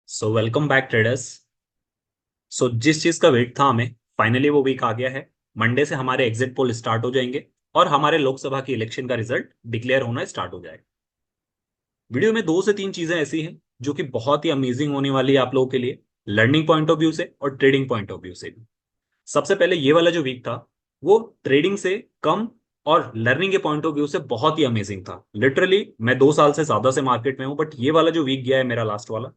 Welcome back traders. जिस चीज का वेट था हमें, फाइनली वो वीक आ गया है। मंडे से हमारे एग्जिट पोल स्टार्ट हो जाएंगे और हमारे लोकसभा की इलेक्शन का रिजल्ट डिक्लेयर होना स्टार्ट हो जाएगा। वीडियो में दो से तीन चीजें ऐसी हैं जो कि बहुत ही अमेजिंग होने वाली है आप लोगों के लिए, लर्निंग पॉइंट ऑफ व्यू से और ट्रेडिंग पॉइंट ऑफ व्यू से भी। सबसे पहले ये वाला जो वीक था वो ट्रेडिंग से कम और लर्निंग के पॉइंट ऑफ व्यू से बहुत ही अमेजिंग था। लिटरली मैं 2 साल से ज्यादा से मार्केट में हूं, बट ये वाला जो वीक गया है मेरा लास्ट वाला,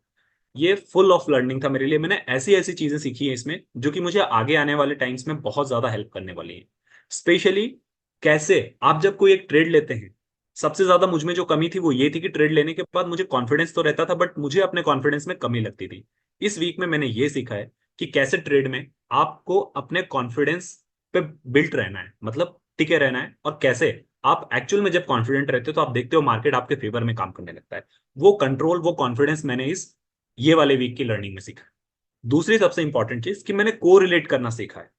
ये फुल ऑफ लर्निंग था मेरे लिए। मैंने ऐसी ऐसी चीजें सीखी हैं इसमें जो कि मुझे आगे आने वाले टाइम्स में बहुत ज्यादा हेल्प करने वाली है। स्पेशली कैसे आप जब कोई एक ट्रेड लेते हैं, सबसे ज्यादा मुझ में जो कमी थी वो ये थी कि ट्रेड लेने के बाद मुझे कॉन्फिडेंस तो रहता था बट मुझे अपने कॉन्फिडेंस में कमी लगती थी। इस वीक में मैंने ये सीखा है कि कैसे ट्रेड में आपको अपने कॉन्फिडेंस पे बिल्ट रहना है, मतलब टिके रहना है, और कैसे आप एक्चुअल में जब कॉन्फिडेंट रहते हो तो आप देखते हो मार्केट आपके फेवर में काम करने लगता है। वो कंट्रोल, वो कॉन्फिडेंस मैंने इस ये वाले वीक की लर्निंग में सीखा। दूसरी सबसे इंपॉर्टेंट चीज कि मैंने को रिलेट करना सीखा है।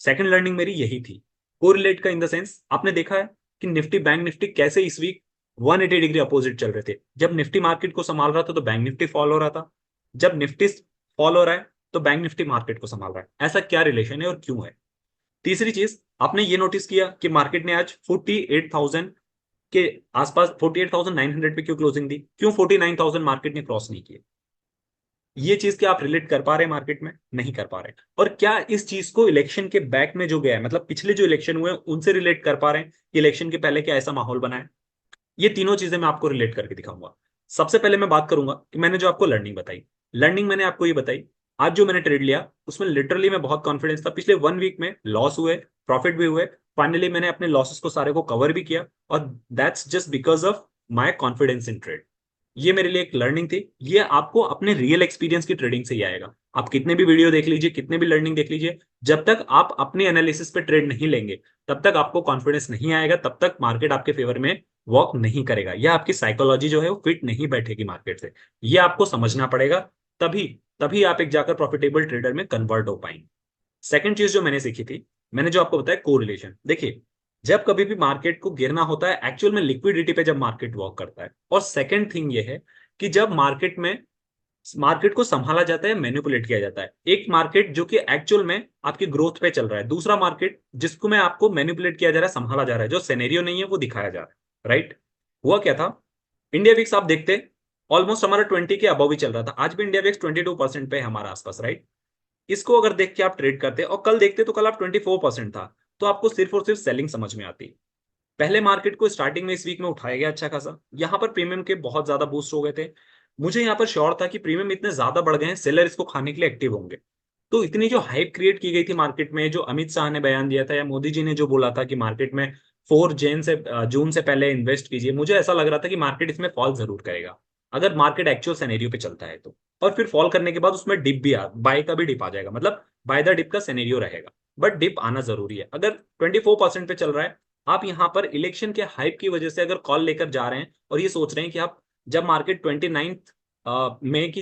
सेकंड लर्निंग मेरी यही थी। को रिलेट का इन द सेंस, आपने देखा है कि निफ्टी बैंक निफ्टी कैसे इस वीक 180 डिग्री अपोजिट चल रहे थे। जब निफ्टी मार्केट को संभाल रहा था तो बैंक निफ्टी फॉल हो रहा था, जब निफ्टी फॉल हो रहा है तो बैंक निफ्टी मार्केट को संभाल रहा है। ऐसा क्या रिलेशन है और क्यों है? तीसरी चीज, आपने ये नोटिस किया कि मार्केट ने आज 48,000 के आसपास, 48,900 पे क्यों क्लोजिंग दी? क्यों 49,000 मार्केट ने क्रॉस नहीं किया? ये चीज क्या आप रिलेट कर पा रहे हैं मार्केट में? नहीं कर पा रहे। और क्या इस चीज को इलेक्शन के बैक में जो गया है, मतलब पिछले जो इलेक्शन हुए हैं उनसे रिलेट कर पा रहे हैं कि इलेक्शन के पहले क्या ऐसा माहौल बना है? ये तीनों चीजें मैं आपको रिलेट करके दिखाऊंगा। सबसे पहले मैं बात करूंगा कि मैंने जो आपको लर्निंग बताई। लर्निंग मैंने आपको ये बताई, आज जो मैंने ट्रेड लिया उसमें लिटरली मैं बहुत कॉन्फिडेंस था। पिछले 1 वीक में लॉस हुए, प्रॉफिट भी हुए। फाइनली मैंने अपने लॉसेस को सारे को कवर भी किया, और that's just because of my confidence in trade. ये मेरे लिए एक लर्निंग थी। ये आपको अपने रियल एक्सपीरियंस की ट्रेडिंग से ही आएगा। आप कितने भी वीडियो देख लीजिए, कितने भी लर्निंग देख लीजिए, जब तक आप अपने एनालिसिस पे ट्रेड नहीं लेंगे तब तक आपको कॉन्फिडेंस नहीं आएगा, तब तक मार्केट आपके फेवर में वर्क नहीं करेगा, या आपकी साइकोलॉजी जो है वो फिट नहीं बैठेगी मार्केट से। ये आपको समझना पड़ेगा। तभी तभी आप एक जाकर प्रॉफिटेबल ट्रेडर में कन्वर्ट हो पाएंगे। सेकंड चीज जो मैंने सीखी थी, मैंने जो आपको बताया कोरिलेशन। देखिए, जब कभी भी मार्केट को गिरना होता है एक्चुअल में लिक्विडिटी पे जब मार्केट वर्क करता है। और सेकंड थिंग ये है कि जब मार्केट को संभाला जाता है, मैनिपुलेट किया जाता है। एक मार्केट जो कि एक्चुअल में आपकी ग्रोथ पे चल रहा है, दूसरा मार्केट जिसको मैं आपको मैनिपुलेट किया जा रहा है, संभाला जा रहा है, जो सिनेरियो नहीं है वो दिखाया जा रहा है। राइट? हुआ क्या था? इंडिया विक्स आप देखते, ऑलमोस्ट हमारा 20 के अबव ही चल रहा था। आज भी इंडिया विक्स 22% पे है हमारा आसपास। राइट? इसको अगर देख के आप ट्रेड करते और कल देखते तो कल आप 24% था, तो आपको सिर्फ और सिर्फ सेलिंग समझ में आती। पहले मार्केट को स्टार्टिंग में इस वीक में उठाया गया अच्छा खासा, यहाँ पर प्रीमियम के बहुत ज्यादा बूस्ट हो गए थे। मुझे यहाँ पर श्योर था कि प्रीमियम इतने ज्यादा बढ़ गए हैं, सेलर इसको खाने के लिए एक्टिव होंगे। तो इतनी जो हाइप क्रिएट की गई थी मार्केट में, जो अमित शाह ने बयान दिया था या मोदी जी ने जो बोला था कि मार्केट में 4 जून से पहले इन्वेस्ट कीजिए, मुझे ऐसा लग रहा था कि मार्केट इसमें फॉल जरूर करेगा अगर मार्केट एक्चुअल सिनेरियो पे चलता है तो। और फिर फॉल करने के बाद उसमें डिप भी आ बाय का भी डिप आ जाएगा, मतलब बाय द डिप का सिनेरियो रहेगा। बट डिप आना जरूरी है। अगर 24% पे चल रहा है, आप यहाँ पर इलेक्शन के हाइप की वजह से अगर कॉल लेकर जा रहे हैं और ये सोच रहे हैं कि आप, जब मार्केट 29 मई की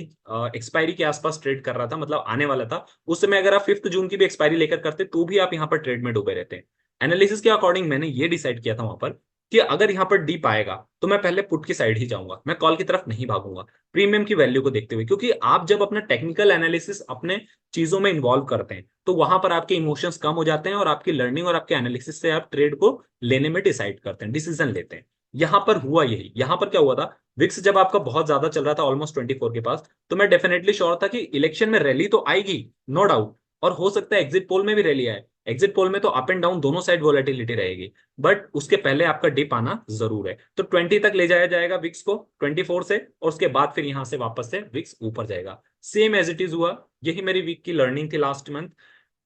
एक्सपायरी के आसपास ट्रेड कर रहा था, मतलब आने वाला था, उस समय अगर आप 5 जून की भी एक्सपायरी लेकर करते तो भी आप यहाँ पर ट्रेड में डूबे रहते हैं। एनालिसिस के अकॉर्डिंग मैंने ये डिसाइड किया था वहां पर कि अगर यहाँ पर डीप आएगा तो मैं पहले पुट की साइड ही जाऊंगा, मैं कॉल की तरफ नहीं भागूंगा, प्रीमियम की वैल्यू को देखते हुए। क्योंकि आप जब अपना टेक्निकल एनालिसिस अपने चीजों में इन्वॉल्व करते हैं तो वहां पर आपके इमोशंस कम हो जाते हैं और आपकी लर्निंग और आपके एनालिसिस से आप ट्रेड को लेने में डिसाइड करते हैं, डिसीजन लेते हैं। यहां पर हुआ यही। यहां पर क्या हुआ था, विक्स जब आपका बहुत ज्यादा चल रहा था ऑलमोस्ट 24 के पास, तो मैं डेफिनेटली श्योर था कि इलेक्शन में रैली तो आएगी, नो डाउट, और हो सकता है एग्जिट पोल में भी रैली आए। एग्जिट पोल में तो अप एंड डाउन दोनों साइड वोलेटिलिटी रहेगी, बट उसके पहले आपका डिप आना जरूर है। तो 20 तक ले जाया जाएगा विक्स को, 24 से, और उसके बाद फिर यहां से वापस से विक्स ऊपर जाएगा। सेम एज इट इज हुआ। यही मेरी वीक की लर्निंग थी लास्ट मंथ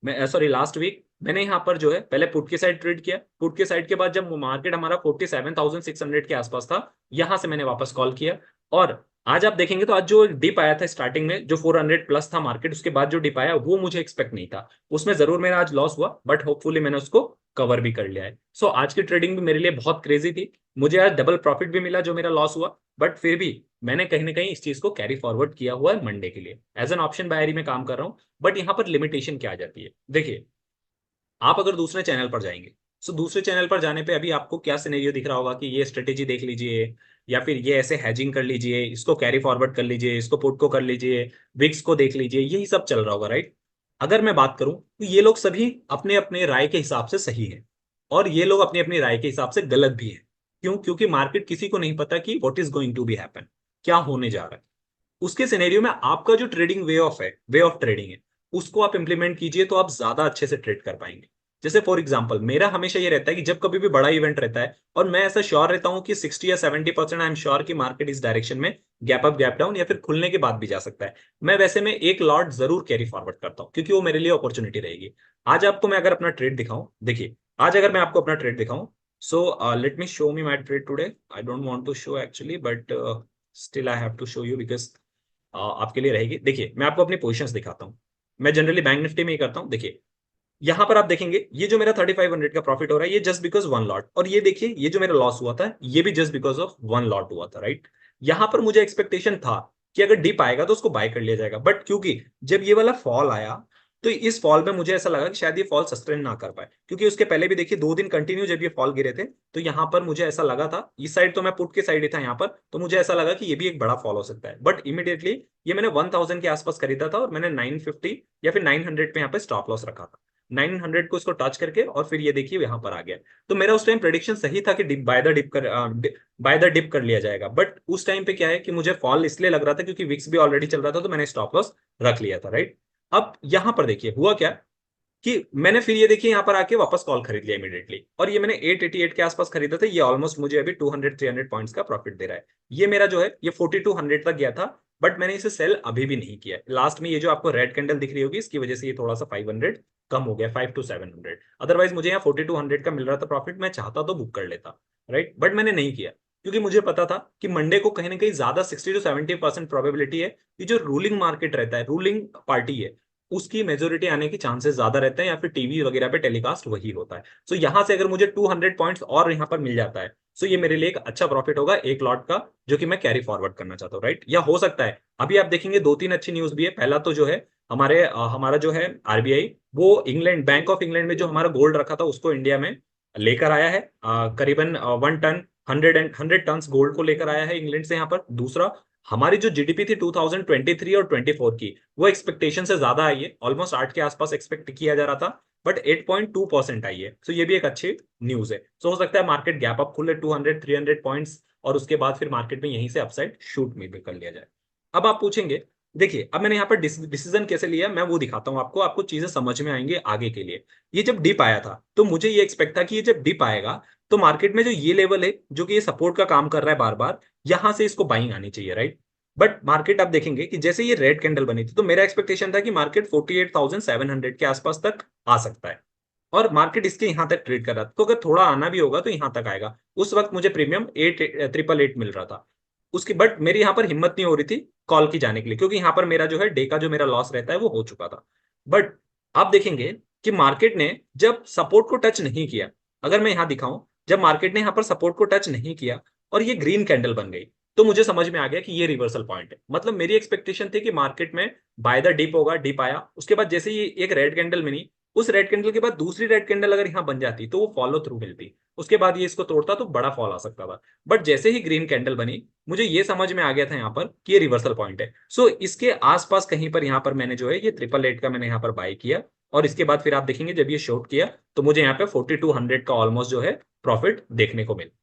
में, सॉरी लास्ट वीक। मैंने यहाँ पर जो है पहले पुट के साइड ट्रेड किया। पुट के साइड के बाद जब मार्केट हमारा 47,600 के आसपास था, यहां से मैंने वापस कॉल किया। और आज आप देखेंगे तो आज जो डिप आया था स्टार्टिंग में, जो 400 प्लस था मार्केट, उसके बाद जो डिप आया वो मुझे एक्सपेक्ट नहीं था। उसमें जरूर मेरा आज लॉस हुआ, बट होपफुली मैंने उसको कवर भी कर लिया है। सो आज की ट्रेडिंग भी मेरे लिए बहुत क्रेजी थी। मुझे आज डबल प्रॉफिट भी मिला जो मेरा लॉस हुआ, बट फिर भी मैंने कहीं ना कहीं इस चीज को कैरी फॉरवर्ड किया हुआ है मंडे के लिए। एज एन ऑप्शन बायर ही मैं काम कर रहा हूँ। बट यहाँ पर लिमिटेशन क्या आ जाती है, देखिए, आप अगर दूसरे चैनल पर जाएंगे, तो दूसरे चैनल पर जाने पे अभी आपको क्या सिनेरियो दिख रहा होगा कि ये स्ट्रेटेजी देख लीजिए, या फिर ये ऐसे हैजिंग कर लीजिए, इसको कैरी फॉरवर्ड कर लीजिए, इसको पुट को कर लीजिए, विक्स को देख लीजिए, यही सब चल रहा होगा, राइट। अगर मैं बात करूं तो ये लोग सभी अपने अपने राय के हिसाब से सही है, और ये लोग अपनी अपनी राय के हिसाब से गलत भी है। क्यों? क्योंकि मार्केट किसी को नहीं पता कि what is going to be happen, क्या होने जा रहा है। उसके सिनेरियो में आपका जो ट्रेडिंग वे ऑफ ट्रेडिंग है, उसको आप इंप्लीमेंट कीजिए तो आप ज्यादा अच्छे से ट्रेड कर पाएंगे। जैसे फॉर एग्जांपल मेरा हमेशा ये रहता है कि जब कभी भी बड़ा इवेंट रहता है और मैं ऐसा श्योर रहता हूं कि 60 या 70% आई एम श्योर कि मार्केट इस डायरेक्शन में गैप अप गैप डाउन या फिर खुलने के बाद भी जा सकता है, मैं वैसे में एक लॉट जरूर कैरी फॉरवर्ड करता हूं, क्योंकि वो मेरे लिए अपॉर्चुनिटी रहेगी। आज आपको मैं अगर अपना ट्रेड दिखाऊं, देखिए आज अगर मैं आपको अपना ट्रेड दिखाऊं, so let me show me my trade today. I don't want to show actually, but still I have to show you because आपके लिए रहेगी। देखिए मैं आपको अपनी पोजीशंस दिखाता हूँ, मैं जनरली बैंक निफ्टी में ही करता हूँ। देखिए यहां पर आप देखेंगे ये जो मेरा 3500 का प्रॉफिट हो रहा है, ये जस्ट बिकॉज वन लॉट, और ये देखिए ये जो मेरा लॉस हुआ था ये भी just because of one lot हुआ था, राइट। यहां पर मुझे एक्सपेक्टेशन था कि अगर डिप आएगा तो उसको बाय कर लिया जाएगा, बट क्योंकि जब ये वाला फॉल आया तो इस फॉल में मुझे ऐसा लगा कि शायद ये फॉल सस्टेन ना कर पाए, क्योंकि उसके पहले भी देखिए 2 दिन कंटिन्यू जब ये फॉल गिरे थे तो यहां पर मुझे ऐसा लगा था, इस साइड तो मैं पुट के साइड ही था यहाँ पर, तो मुझे ऐसा लगा कि ये भी एक बड़ा फॉल हो सकता है। बट इमीडिएटली ये मैंने 1000 के आसपास खरीदा था और मैंने 950 या फिर 900 पे यहाँ पे स्टॉप लॉस रखा था। 900 को इसको टच करके और फिर ये देखिए यहाँ पर आ गया। तो मेरा उस टाइम प्रेडिक्शन सही था कि बाय द डिप कर लिया जाएगा, बट उस टाइम पे क्या है कि मुझे फॉल इसलिए लग रहा था क्योंकि विक्स भी ऑलरेडी चल रहा था, तो मैंने स्टॉप लॉस रख लिया था, राइट। अब यहां पर देखिए हुआ क्या कि मैंने फिर ये देखिए यहाँ पर आके वापस कॉल खरीद लिया इमीडिएटली, और ये मैंने 888 के आसपास खरीदा था। ये ऑलमोस्ट मुझे अभी 200-300 पॉइंट्स का प्रॉफिट दे रहा है। ये मेरा जो है ये 4200 तक गया था, बट मैंने इसे सेल अभी भी नहीं किया। लास्ट में ये जो आपको रेड कैंडल दिख रही होगी इसकी वजह से ये थोड़ा सा 500 कम हो गया, 5 to 700। अदरवाइज मुझे यहाँ 4200 का मिल रहा था प्रॉफिट, मैं चाहता तो बुक कर लेता, राइट, बट मैंने नहीं किया क्योंकि मुझे पता था कि मंडे को कहीं ना कहीं ज्यादा 60 to 70% प्रोबेबिलिटी है कि जो रूलिंग मार्केट रहता है, रूलिंग पार्टी है, उसकी मेजोरिटी आने के चांसेस ज्यादा रहते हैं, या फिर टीवी वगैरह पे टेलीकास्ट वही होता है। सो यहां से अगर मुझे 200 पॉइंट्स और यहां पर मिल जाता है, सो ये मेरे लिए एक अच्छा प्रॉफिट होगा एक लॉट का, जो कि मैं कैरी फॉरवर्ड करना चाहता हूँ, राइट। या हो सकता है अभी आप देखेंगे 2-3 अच्छी न्यूज भी है। पहला तो जो है हमारा जो है आरबीआई, वो इंग्लैंड बैंक ऑफ इंग्लैंड में जो हमारा गोल्ड रखा था उसको इंडिया में लेकर आया है, करीबन 1 टन 100 टन गोल्ड को लेकर आया है इंग्लैंड से यहाँ पर। दूसरा, हमारी जो जीडीपी थी 2023 और 24 की, वो एक्सपेक्टेशन से ज्यादा आई है, ऑलमोस्ट 8 के आसपास एक्सपेक्ट किया जा रहा था, बट 8.2% आई है। तो ये भी एक अच्छी न्यूज है। तो हो सकता है मार्केट गैप अप खुले 200-300 पॉइंट्स, और उसके बाद फिर मार्केट में यहीं से अपसाइड शूट में भी कर लिया जाए। अब आप पूछेंगे, देखिए अब मैंने यहाँ पर डिसीजन कैसे लिया मैं वो दिखाता हूँ आपको, आपको चीजें समझ में आएंगे आगे के लिए। ये जब डिप आया था तो मुझे ये एक्सपेक्ट था कि ये जब डिप आएगा तो मार्केट में जो ये लेवल है जो कि ये सपोर्ट का काम कर रहा है बार बार, यहां से इसको बाइंग आनी चाहिए, राइट। बट मार्केट आप देखेंगे कि जैसे ये रेड कैंडल बनी थी तो मेरा एक्सपेक्टेशन था कि मार्केट 48,700 के आसपास तक आ सकता है, और मार्केट इसके यहां तक ट्रेड कर रहा था। तो अगर थोड़ा आना भी होगा तो यहां तक आएगा। उस वक्त मुझे प्रीमियम 8,888 मिल रहा था उसकी, बट मेरी यहां पर हिम्मत नहीं हो रही थी कॉल की जाने के लिए, क्योंकि यहां पर मेरा जो है डे का जो मेरा लॉस रहता है वो हो चुका था। बट आप देखेंगे कि मार्केट ने जब सपोर्ट को टच नहीं किया, अगर मैं यहां दिखाऊं, जब मार्केट ने यहां पर सपोर्ट को टच नहीं किया और ये ग्रीन कैंडल बन गई, तो मुझे समझ में आ गया कि ये रिवर्सल पॉइंट है। मतलब मेरी एक्सपेक्टेशन थी कि मार्केट में बाय द डिप होगा, डिप आया, उसके बाद जैसे ये एक रेड कैंडल बनी, उस रेड कैंडल के बाद दूसरी रेड कैंडल अगर यहां बन जाती तो वो फॉलो थ्रू मिलती, उसके बाद ये इसको तोड़ता तो बड़ा फॉल आ सकता था। बट जैसे ही ग्रीन कैंडल बनी, मुझे ये समझ में आ गया था यहाँ पर कि ये रिवर्सल पॉइंट है। सो इसके आसपास कहीं पर यहाँ पर मैंने जो है ये 888 का मैंने यहाँ पर बाय किया, और इसके बाद फिर आप देखेंगे जब ये शॉर्ट किया तो मुझे यहाँ पे 4200 का ऑलमोस्ट जो है प्रॉफिट देखने को मिला।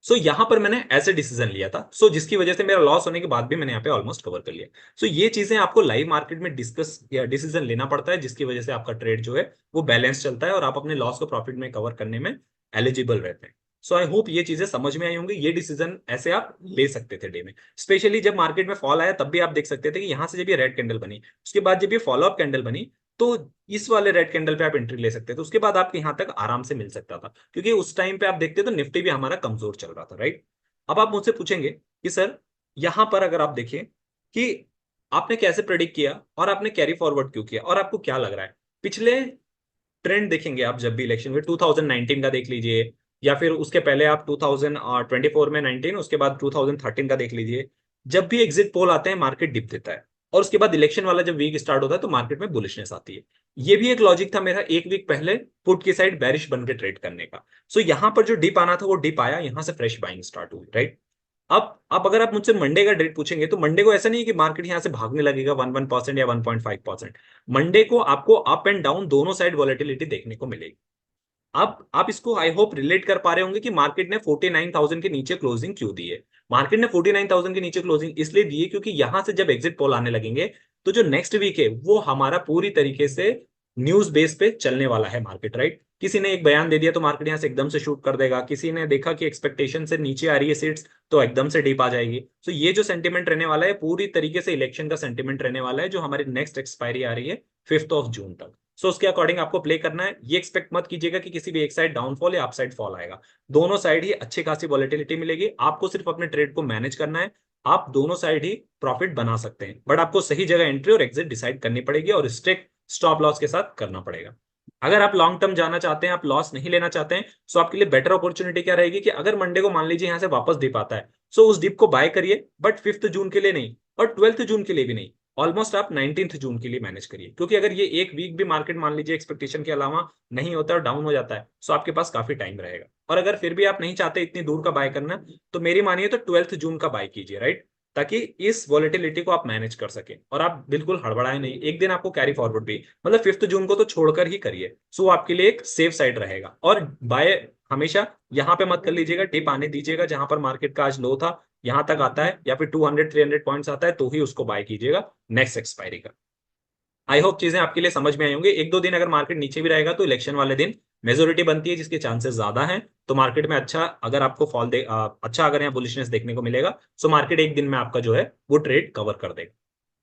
सो यहां पर मैंने ऐसे डिसीजन लिया था, जिसकी वजह से मेरा लॉस होने के बाद भी मैंने यहाँ पे ऑलमोस्ट कवर कर लिया। ये चीजें आपको लाइव मार्केट में डिस्कस या डिसीजन लेना पड़ता है, जिसकी वजह से आपका ट्रेड जो है वो बैलेंस चलता है और आप अपने लॉस को प्रॉफिट में कवर करने में एलिजिबल रहते हैं। आई होप ये चीजें समझ में आई होंगी। ये डिसीजन ऐसे आप ले सकते थे डे में, स्पेशली जब मार्केट में फॉल आया तब भी आप देख सकते थे कि यहां से जब ये रेड कैंडल बनी, उसके बाद जब ये फॉलोअप कैंडल बनी, तो इस वाले रेड कैंडल पे आप एंट्री ले सकते थे, उसके बाद आपके यहां तक आराम से मिल सकता था, क्योंकि उस टाइम पे आप देखते तो निफ्टी भी हमारा कमजोर चल रहा था, राइट। अब आप मुझसे पूछेंगे कि सर यहां पर अगर आप देखें कि आपने कैसे प्रेडिक्ट किया और आपने कैरी फॉरवर्ड क्यों किया और आपको क्या लग रहा है, पिछले ट्रेंड देखेंगे आप जब भी इलेक्शन में 2019 का देख लीजिए, या फिर उसके पहले आप 2024 में 19, उसके बाद 2013 का देख लीजिए। जब भी एग्जिट पोल आते हैं मार्केट डिप देता है, और उसके बाद इलेक्शन वाला जब वीक स्टार्ट होता है तो मार्केट में बुलिशनेस आती है। ये भी एक लॉजिक था मेरा एक वीक पहले पुट की साइड बैरिश बन के ट्रेड करने का। यहां पर जो डिप आना था वो डिप आया, यहां से फ्रेश बाइंग स्टार्ट हुई, राइट। अब अगर आप मुझसे मंडे का डेट पूछेंगे तो मंडे को ऐसा नहीं है कि मार्केट यहां से भागने लगेगा 1% या 1.5%। मंडे को आपको अप एंड डाउन दोनों साइड वॉलेटिलिटी देखने को मिलेगी। अब आप इसको आई होप रिलेट कर पा रहे होंगे कि मार्केट ने 49,000 के नीचे क्लोजिंग क्यों दी है। मार्केट ने 49,000 के नीचे क्लोजिंग इसलिए दी है क्योंकि यहां से जब एग्जिट पोल आने लगेंगे तो जो नेक्स्ट वीक है वो हमारा पूरी तरीके से न्यूज बेस पे चलने वाला है मार्केट, राइट। किसी ने एक बयान दे दिया तो मार्केट यहां से एकदम से शूट कर देगा, किसी ने देखा कि एक्सपेक्टेशन से नीचे आ रही है सीट्स तो एकदम से डीप आ जाएगी। तो ये जो सेंटिमेंट रहने वाला है पूरी तरीके से इलेक्शन का सेंटिमेंट रहने वाला है जो हमारी नेक्स्ट एक्सपायरी आ रही है 5 जून तक। सो उसके अकॉर्डिंग आपको प्ले करना है। ये एक्सपेक्ट मत कीजिएगा कि किसी भी एक साइड डाउनफॉल या अपसाइड फॉल आएगा। दोनों साइड ही अच्छी खासी वॉलेटिलिटी मिलेगी। आपको सिर्फ अपने ट्रेड को मैनेज करना है। आप दोनों साइड ही प्रॉफिट बना सकते हैं, बट आपको सही जगह एंट्री और एग्जिट डिसाइड करनी पड़ेगी और स्ट्रिक्ट स्टॉप लॉस के साथ करना पड़ेगा। अगर आप लॉन्ग टर्म जाना चाहते हैं, आप लॉस नहीं लेना चाहते हैं, सो आपके लिए बेटर अपॉर्चुनिटी क्या रहेगी कि अगर मंडे को मान लीजिए यहां से वापस डिप आता है, सो उस डिप को बाय करिए, बट 5 जून के लिए नहीं और 12 जून के लिए भी नहीं। ऑलमोस्ट आप 19 जून के लिए मैनेज करिए, क्योंकि अगर ये एक वीक भी मार्केट मान लीजिए एक्सपेक्टेशन के अलावा नहीं होता और डाउन हो जाता है, सो आपके पास काफी टाइम रहेगा। और अगर फिर भी आप नहीं चाहते इतनी दूर का बाय करना, तो मेरी मानिए तो 12 जून का बाय कीजिए, राइट। ताकि इस वॉलेटिलिटी को आप मैनेज कर सके और आप बिल्कुल हड़बड़ाए नहीं। एक दिन आपको कैरी फॉरवर्ड भी मतलब 5 जून को तो छोड़कर ही करिए, सो आपके लिए एक सेफ साइड रहेगा। और बाय हमेशा यहां पे मत कर लीजिएगा, टिप आने दीजिएगा जहां पर मार्केट का आज लो था यहां तक आता है या फिर 200-300 पॉइंट्स आता है तो ही उसको बाय कीजिएगा नेक्स्ट एक्सपायरी का। आई होप चीजें आपके लिए समझ में आई होंगी। एक दो दिन अगर मार्केट नीचे भी रहेगा तो इलेक्शन वाले दिन मेजोरिटी बनती है जिसके चांसेस ज्यादा हैं, तो मार्केट में अच्छा अगर आपको अच्छा अगर यहाँ बुलिशनेस देखने को मिलेगा, सो मार्केट एक दिन में आपका जो है वो ट्रेड कवर कर देगा।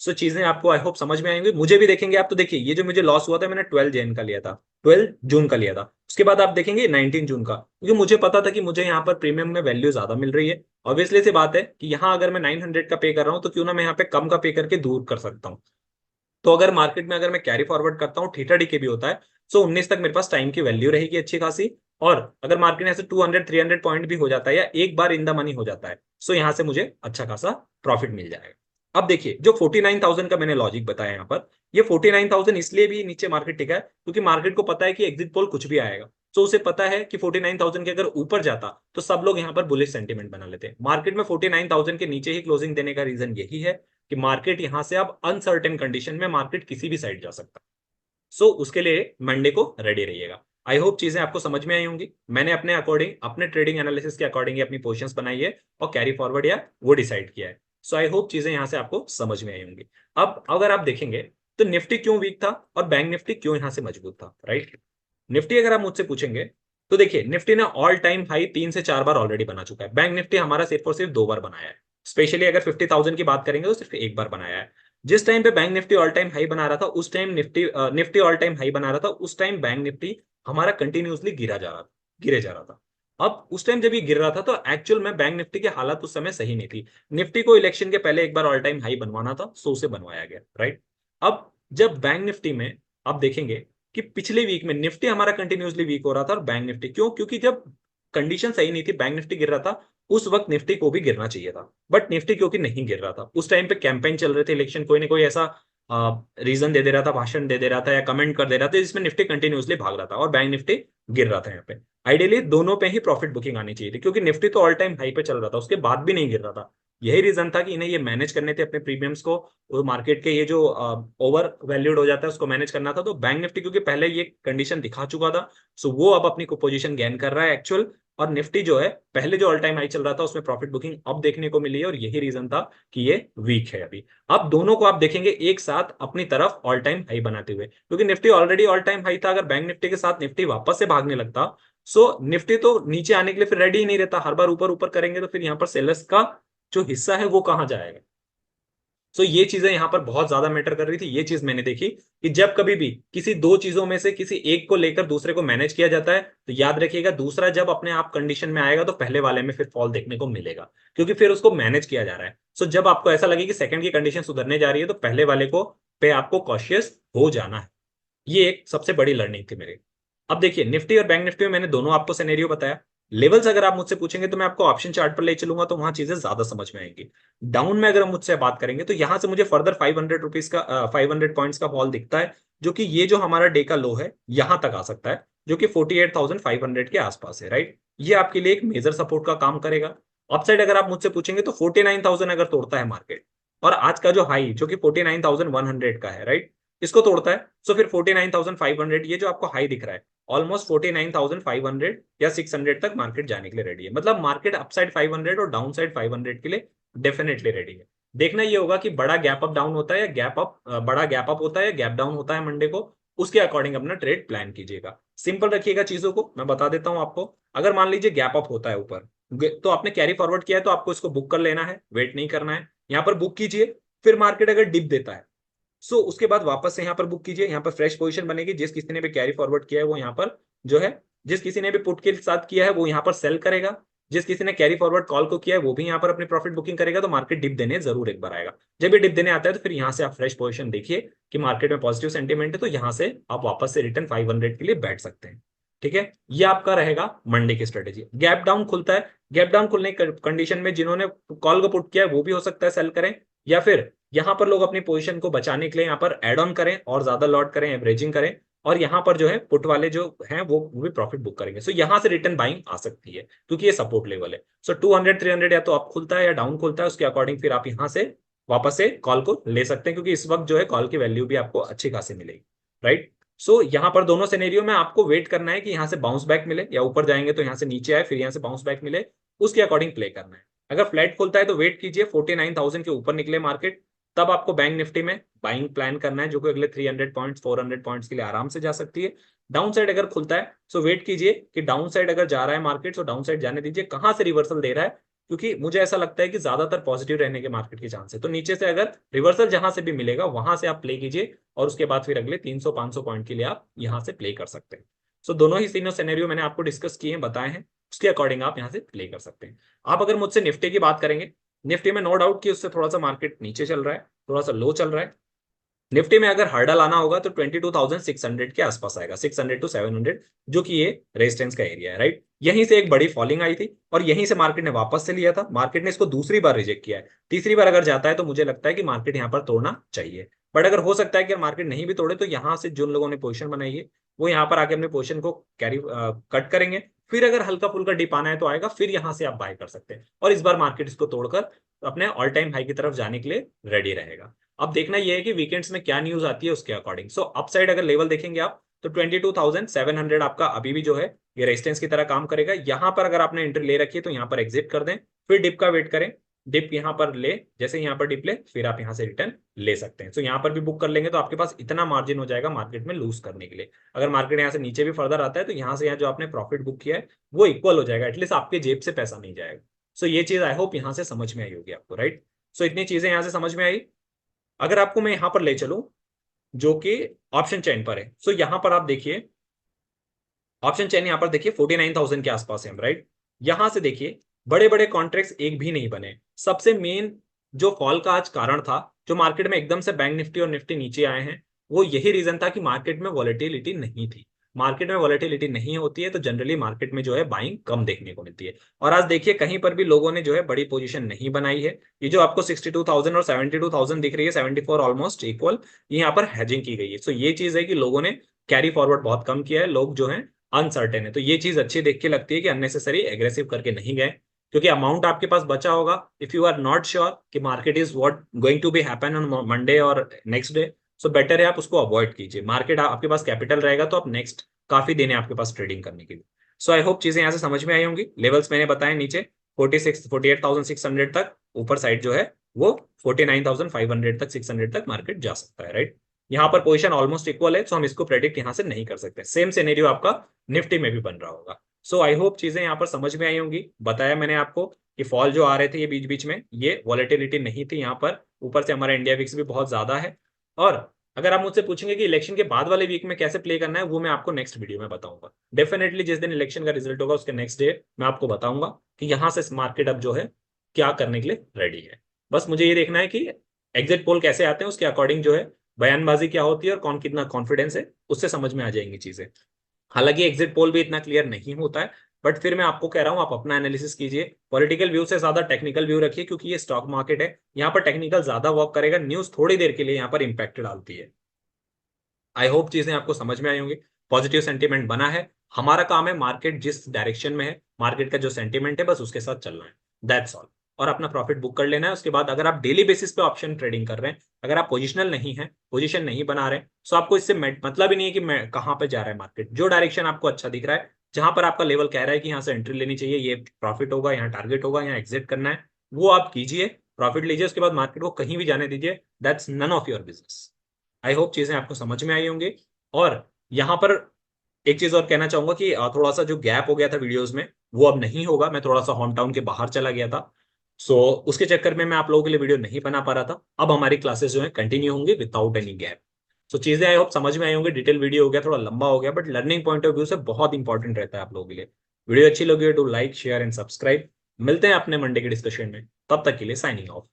सो चीजें आपको आई होप समझ में आएंगी। मुझे भी देखेंगे आप तो देखिए ये जो मुझे लॉस हुआ था मैंने 12 जून का लिया था, 12 जून का लिया था। उसके बाद आप देखेंगे 19 जून का, क्योंकि मुझे पता था कि मुझे यहाँ पर प्रीमियम में वैल्यू ज्यादा मिल रही है। ऑब्वियसली सी बात है कि यहाँ अगर मैं 900 का पे कर रहा हूँ तो क्यों ना मैं यहाँ पे कम का पे करके दूर कर सकता हूँ। तो अगर मार्केट में अगर मैं कैरी फॉरवर्ड करता हूँ थीटा डी के भी होता है, सो 19 तक मेरे पास टाइम की वैल्यू रहेगी अच्छी खासी। और अगर मार्केट ऐसे 200-300 पॉइंट भी हो जाता है या एक बार इन द मनी हो जाता है, सो यहां से मुझे अच्छा खासा प्रॉफिट मिल जाएगा। अब देखिए जो 49,000 का मैंने लॉजिक बताया यहाँ पर, ये 49,000 इसलिए भी नीचे मार्केट टिका है क्योंकि मार्केट को पता है कि एग्जिट पोल कुछ भी आएगा। तो उसे पता है कि 49,000 के अगर ऊपर जाता तो सब लोग यहाँ पर बुलिश सेंटीमेंट बना लेते हैं। मार्केट में 49,000 के नीचे ही क्लोजिंग देने का रीजन यही है कि मार्केट यहां से अब अनसर्टेन कंडीशन में मार्केट किसी भी साइड जा सकता है। सो उसके लिए मंडे को रेडी रहिएगा। आई होप चीजें आपको समझ में आई होंगी। मैंने अपने अकॉर्डिंग अपने ट्रेडिंग एनालिसिस के अकॉर्डिंग अपनी पोजीशंस बनाई है और कैरी फॉरवर्ड या वो डिसाइड किया है। सो आई होप चीजें यहां से आपको समझ में आई होंगी। अब अगर आप देखेंगे तो निफ्टी क्यों वीक था और बैंक निफ्टी क्यों यहां से मजबूत था, राइट। निफ्टी अगर आप मुझसे पूछेंगे तो देखिए निफ्टी ने ऑल टाइम हाई 3 से 4 बार ऑलरेडी बना चुका है। बैंक निफ्टी हमारा सिर्फ और सिर्फ 2 बार बनाया है। स्पेशली अगर 50,000 की बात करेंगे तो सिर्फ एक बार बनाया है। जिस टाइम पे bank Nifty all time high बना रहा था उस time Nifty all time high बना रहा था, उस टाइम बैंक निफ्टी हमारा कंटिन्यूसली गिरे जा रहा था। अब उस टाइम जब ये गिर रहा था तो एक्चुअल में बैंक निफ्टी की हालत उस समय सही नहीं थी। निफ्टी को इलेक्शन के पहले एक बार ऑल टाइम हाई बनवाना था, सो उसे बनवाया गया, राइट। अब जब बैंक निफ्टी में आप देखेंगे कि पिछले वीक में निफ्टी हमारा कंटिन्यूसली वीक हो रहा था और बैंक निफ्टी क्यों, क्योंकि जब कंडीशन सही नहीं थी बैंक निफ्टी गिर रहा था, उस वक्त निफ्टी को भी गिरना चाहिए था, बट निफ्टी क्योंकि नहीं गिर रहा था। उस टाइम पे कैंपेन चल रहे थे इलेक्शन, कोई ना कोई ऐसा रीजन दे रहा था, भाषण दे रहा था या कमेंट कर दे रहा था जिसमें निफ्टी कंटिन्यूसली भाग रहा था और बैंक निफ्टी गिर रहा था। यहाँ पे आइडियली दोनों पे ही प्रॉफिट बुकिंग आनी चाहिए थी क्योंकि निफ्टी तो ऑल टाइम हाई पे चल रहा था, उसके बाद भी नहीं गिर रहा था। यही रीजन था कि इन्हें ये मैनेज करने थे अपने प्रीमियम्स को, मार्केट के ये जो ओवर वैल्यूड हो जाता है उसको मैनेज करना था। तो बैंक निफ्टी क्योंकि पहले ये कंडीशन दिखा चुका था, सो वो अब अपनी पोजीशन गेन कर रहा है एक्चुअल। और निफ्टी जो है पहले जो ऑल टाइम हाई चल रहा था उसमें प्रॉफिट बुकिंग अब देखने को मिली है और यही रीजन था कि ये वीक है अभी। अब दोनों को आप देखेंगे एक साथ अपनी तरफ ऑल टाइम हाई बनाते हुए, क्योंकि Nifty already all time high था। अगर बैंक निफ्टी के साथ निफ्टी वापस से भागने लगता, सो निफ्टी तो नीचे आने के लिए फिर रेडी ही नहीं रहता। हर बार ऊपर ऊपर करेंगे तो फिर यहाँ पर सेलर्स का जो हिस्सा है वो कहाँ जाएगा। सो ये चीजें यहां पर बहुत ज्यादा मैटर कर रही थी। ये चीज मैंने देखी कि जब कभी भी किसी दो चीजों में से किसी एक को लेकर दूसरे को मैनेज किया जाता है तो याद रखिएगा दूसरा जब अपने आप कंडीशन में आएगा तो पहले वाले में फिर फॉल देखने को मिलेगा, क्योंकि फिर उसको मैनेज किया जा रहा है। सो जब आपको ऐसा लगे कि सेकंड की कंडीशन सुधरने जा रही है तो पहले वाले को पे आपको कॉशियस हो जाना है। ये एक सबसे बड़ी लर्निंग थी मेरी। अब देखिए निफ्टी और बैंक निफ्टी में मैंने दोनों आपको सिनेरियो बताया। लेवल्स अगर आप मुझसे पूछेंगे तो मैं आपको ऑप्शन चार्ट पर ले चलूंगा तो वहां चीजें ज्यादा समझ में आएंगी। डाउन में अगर हम मुझसे बात करेंगे तो यहां से मुझे फर्दर 500 रुपीज का 500 पॉइंट्स का फॉल दिखता है, जो कि ये जो हमारा डे का लो है यहां तक आ सकता है, जो कि 48,500 के आसपास है, राइट। ये आपके लिए एक मेजर सपोर्ट का काम करेगा। अपसाइड अगर आप मुझसे पूछेंगे तो 49,000 अगर तोड़ता है मार्केट, और आज का जो हाई जो कि 49,100 का है, राइट, इसको तोड़ता है, तो फिर 49,500, ये जो आपको हाई दिख रहा है, ऑलमोस्ट 49,500 या 600 तक मार्केट जाने के लिए रेडी है। मतलब मार्केट अपसाइड 500 और डाउन साइड 500 के लिए डेफिनेटली रेडी है। देखना ये होगा कि बड़ा गैप अप डाउन होता है या गैप अप बड़ा गैप अप होता है या गैप डाउन होता है मंडे को, उसके अकॉर्डिंग अपना ट्रेड प्लान कीजिएगा। सिंपल रखिएगा चीजों को, मैं बता देता हूं आपको। अगर मान लीजिए गैप अप होता है ऊपर, तो आपने कैरी फॉरवर्ड किया है तो आपको इसको बुक कर लेना है, वेट नहीं करना है। यहाँ पर बुक कीजिए, फिर मार्केट अगर डिप देता है, सो उसके बाद वापस से यहाँ पर बुक कीजिए, यहाँ पर फ्रेश पोजीशन बनेगी। जिस किसी ने भी कैरी फॉरवर्ड किया है वो यहाँ पर जो है, जिस किसी ने भी पुट के साथ किया है वो यहाँ पर सेल करेगा, जिस किसी ने कैरी फॉरवर्ड कॉल को किया है वो भी यहाँ पर अपनी प्रॉफिट बुकिंग करेगा। तो मार्केट डिप देने जरूर एक बार आएगा। जब ये डिप देने आता है तो फिर यहाँ से आप फ्रेश पोजीशन देखिए कि मार्केट में पॉजिटिव सेंटीमेंट है, तो यहाँ से आप वापस से रिटर्न 500 के लिए बैठ सकते हैं। ठीक है, ये आपका रहेगा मंडे की स्ट्रेटेजी। गैप डाउन खुलता है, गैप डाउन खुलने की कंडीशन में जिन्होंने कॉल को पुट किया है वो भी हो सकता है सेल करें, या फिर यहाँ पर लोग अपनी पोजीशन को बचाने के लिए यहाँ पर एड ऑन करें और ज्यादा लॉट करें, एवरेजिंग करें, और यहाँ पर जो है पुट वाले जो हैं वो भी प्रॉफिट बुक करेंगे। सो यहाँ से रिटर्न बाइंग आ सकती है क्योंकि ये सपोर्ट लेवल है। सो 200 300 या तो अप खुलता है या डाउन खुलता है, उसके अकॉर्डिंग फिर आप यहाँ से वापस से कॉल को ले सकते हैं, क्योंकि इस वक्त जो है कॉल की वैल्यू भी आपको अच्छी खासी मिलेगी, राइट। सो यहाँ पर दोनों सिनेरियो में आपको वेट करना है कि यहाँ से बाउंस बैक मिले, या ऊपर जाएंगे तो यहाँ से नीचे आए फिर यहाँ से बाउंस बैक मिले, उसके अकॉर्डिंग प्ले करना है। अगर फ्लैट खुलता है तो वेट कीजिए 49,000 के ऊपर निकले मार्केट, तब आपको बैंक निफ्टी में बाइंग प्लान करना है, जो कि अगले 300 पॉइंट्स 400 पॉइंट्स के लिए आराम से जा सकती है। डाउन साइड अगर खुलता है सो वेट कीजिए कि डाउन साइड अगर जा रहा है मार्केट, तो डाउन साइड जाने दीजिए। कहां से रिवर्सल दे रहा है, क्योंकि मुझे ऐसा लगता है कि ज्यादातर पॉजिटिव रहने के मार्केट के चांस है, तो नीचे से अगर रिवर्सल जहां से भी मिलेगा वहां से आप प्ले कीजिए, और उसके बाद फिर अगले 300 500 पॉइंट के लिए आप यहां से प्ले कर सकते हैं। सो दोनों ही तीनों सिनेरियो मैंने आपको डिस्कस किए हैं, बताए हैं, उसके अकॉर्डिंग आप यहाँ से प्ले कर सकते हैं। आप अगर मुझसे निफ्टी की बात करेंगे, निफ्टी में नो डाउट कि उससे थोड़ा सा मार्केट नीचे चल रहा है, थोड़ा सा लो चल रहा है। निफ्टी में अगर हर्डल आना होगा तो 22,600 के आसपास आएगा, 600 टू 700, जो कि ये रेजिस्टेंस का एरिया है, राइट। यहीं से एक बड़ी फॉलिंग आई थी और यहीं से मार्केट ने वापस से लिया था। मार्केट ने इसको दूसरी बार रिजेक्ट किया है, तीसरी बार अगर जाता है तो मुझे लगता है कि मार्केट यहाँ पर तोड़ना चाहिए। बट अगर हो सकता है कि मार्केट नहीं भी तोड़े तो यहाँ से जिन लोगों ने पोजिशन बनाई है वो यहाँ पर आके अपने पोजिशन को कैरी कट करेंगे। फिर अगर हल्का फुल्का डिप आना है तो आएगा, फिर यहाँ से आप बाय कर सकते हैं, और इस बार मार्केट इसको तोड़कर अपने ऑल टाइम हाई की तरफ जाने के लिए रेडी रहेगा। अब देखना यह है कि वीकेंड्स में क्या न्यूज आती है उसके अकॉर्डिंग। सो अपसाइड अगर लेवल देखेंगे आप तो 22,700 आपका अभी भी जो है ये रेजिस्टेंस की तरह काम करेगा। यहां पर अगर आपने एंट्री ले रखी है तो यहां पर एग्जिट कर दें, फिर डिप का वेट करें। डिप यहां पर ले, जैसे यहां पर डिप ले फिर आप यहां से रिटर्न ले सकते हैं। सो यहां पर भी बुक कर लेंगे तो आपके पास इतना मार्जिन हो जाएगा मार्केट में लूज करने के लिए। अगर मार्केट यहाँ से नीचे भी फर्दर आता है तो यहाँ से यहाँ जो आपने प्रॉफिट बुक किया है वो इक्वल हो जाएगा, एटलीस्ट आपके जेब से पैसा नहीं जाएगा। सो ये चीज आई होप यहाँ से समझ में आई होगी आपको, राइट। सो इतनी चीजें यहाँ से समझ में आई। अगर आपको मैं यहां पर ले चलूं जो कि ऑप्शन चेन पर है, सो यहां पर आप देखिए ऑप्शन चेन, यहां पर देखिए 49,000 के आसपास है हम, राइट। यहां से देखिए बड़े बड़े कॉन्ट्रैक्ट्स एक भी नहीं बने। सबसे मेन जो फॉल का आज कारण था, जो मार्केट में एकदम से बैंक निफ्टी और निफ्टी नीचे आए हैं, वो यही रीजन था कि मार्केट में वॉलेटिलिटी नहीं थी। मार्केट में वॉलेटिलिटी नहीं होती है तो जनरली मार्केट में जो है बाइंग कम देखने को मिलती है। और आज देखिए कहीं पर भी लोगों ने जो है बड़ी पोजीशन नहीं बनाई है। ये जो आपको 62,000 और 72,000 दिख रही है, 74 ऑलमोस्ट इक्वल, ये यहाँ पर हैजिंग की गई है। सो ये चीज है कि लोगों ने कैरी फॉरवर्ड बहुत कम किया है, लोग जो है अनसर्टेन है। तो ये चीज अच्छी देख के लगती है कि अननेसेसरी एग्रेसिव करके नहीं गए, क्योंकि अमाउंट आपके पास बचा होगा। If you are not sure कि market is what going to be happen on Monday और नेक्स्ट डे, सो बेटर है आप उसको अवॉइड कीजिए। मार्केट आपके पास कैपिटल रहेगा तो आप नेक्स्ट काफी दिन है आपके पास ट्रेडिंग करने के लिए। सो आई होप चीजें यहाँ से समझ में आई होंगी। लेवल्स मैंने बताए नीचे 48,600 तक, ऊपर साइड जो है वो 49,500 तक, 600 तक मार्केट जा सकता है, राइट। यहाँ पर पोजीशन ऑलमोस्ट इक्वल है, सो हम इसको प्रेडिक्ट यहाँ से नहीं कर सकते। सेम सिनेरियो आपका निफ्टी में भी बन रहा होगा। सो आई होप चीजें यहाँ पर समझ में आई होंगी। बताया मैंने आपको कि फॉल जो आ रहे थे ये बीच बीच में, ये वॉलेटिलिटी नहीं थी यहाँ पर। ऊपर से हमारा इंडिया विक्स भी बहुत ज्यादा है। और अगर आप मुझसे पूछेंगे कि इलेक्शन के बाद वाले वीक में कैसे प्ले करना है, वो मैं आपको नेक्स्ट वीडियो में बताऊंगा। डेफिनेटली जिस दिन इलेक्शन का रिजल्ट होगा उसके नेक्स्ट डे मैं आपको बताऊंगा कि यहाँ से मार्केट अब जो है क्या करने के लिए रेडी है। बस मुझे ये देखना है कि एग्जिट पोल कैसे आते हैं, उसके अकॉर्डिंग जो है बयानबाजी क्या होती है और कौन कितना कॉन्फिडेंस है, उससे समझ में आ जाएंगी चीजें। हालांकि एग्जिट पोल भी इतना क्लियर नहीं होता है, बट फिर मैं आपको कह रहा हूं आप अपना एनालिसिस कीजिए। पॉलिटिकल व्यू से ज्यादा टेक्निकल व्यू रखिए, क्योंकि ये स्टॉक मार्केट है, यहाँ पर टेक्निकल ज्यादा वर्क करेगा, न्यूज थोड़ी देर के लिए यहाँ पर इंपैक्ट डालती है। आई होप चीजें आपको समझ में आई होंगी। पॉजिटिव सेंटीमेंट बना है, हमारा काम है मार्केट जिस डायरेक्शन में है, मार्केट का जो सेंटीमेंट है बस उसके साथ चलना है। That's all. और अपना प्रॉफिट बुक कर लेना है। उसके बाद अगर आप डेली बेसिस पे ऑप्शन ट्रेडिंग कर रहे हैं, अगर आप पोजिशनल नहीं है, पोजीशन नहीं बना रहे, तो आपको इससे मतलब ही नहीं है कि मैं कहाँ पे जा रहा है मार्केट। जो डायरेक्शन आपको अच्छा दिख रहा है, जहां पर आपका लेवल कह रहा है कि यहाँ से एंट्री लेनी चाहिए, ये प्रॉफिट होगा, यहाँ टारगेट होगा, यहाँ एग्जिट करना है, वो आप कीजिए, प्रॉफिट लीजिए। उसके बाद मार्केट को कहीं भी जाने दीजिए, that's none of your business. I hope चीजें आपको समझ में आई होंगी। और यहाँ पर एक चीज और कहना चाहूंगा कि थोड़ा सा जो गैप हो गया था वीडियोस में, वो अब नहीं होगा। मैं थोड़ा सा होम टाउन के बाहर चला गया था, सो उसके चक्कर में मैं आप लोगों के लिए वीडियो नहीं बना पा रहा था। अब हमारी क्लासेस जो है कंटिन्यू होंगी विदाउट एनी गैप। सो चीजें आई होप समझ में आई होंगी। डिटेल वीडियो हो गया, थोड़ा लंबा हो गया, but learning point of view से बहुत इंपॉर्टेंट रहता है आप लोगों के लिए। वीडियो अच्छी लगी हो तो लाइक शेयर एंड सब्सक्राइब। मिलते हैं अपने मंडे के डिस्कशन में, तब तक के लिए साइनिंग ऑफ।